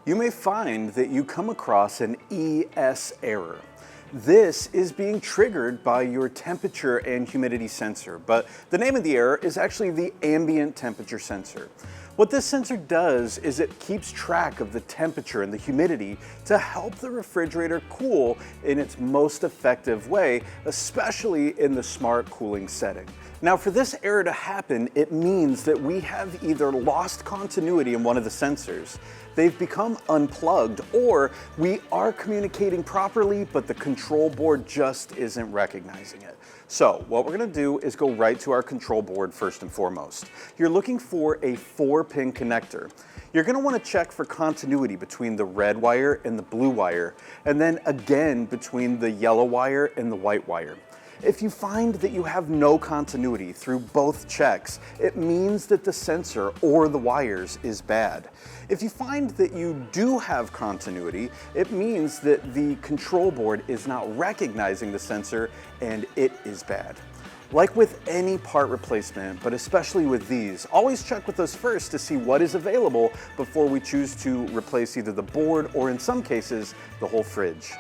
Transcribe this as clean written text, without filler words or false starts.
You may find that you come across an ES error. This is being triggered by your temperature and humidity sensor, but the name of the error is actually the ambient temperature sensor. What this sensor does is it keeps track of the temperature and the humidity to help the refrigerator cool in its most effective way, especially in the smart cooling setting. Now, for this error to happen, it means that we have either lost continuity in one of the sensors, they've become unplugged, or we are communicating properly, but the control board just isn't recognizing it. So what we're gonna do is go right to our control board first and foremost. You're looking for a 4-pin connector. You're gonna wanna check for continuity between the red wire and the blue wire, and then again between the yellow wire and the white wire. If you find that you have no continuity through both checks, it means that the sensor or the wires is bad. If you find that you do have continuity, it means that the control board is not recognizing the sensor and it is bad. Like with any part replacement, but especially with these, always check with us first to see what is available before we choose to replace either the board or in some cases, the whole fridge.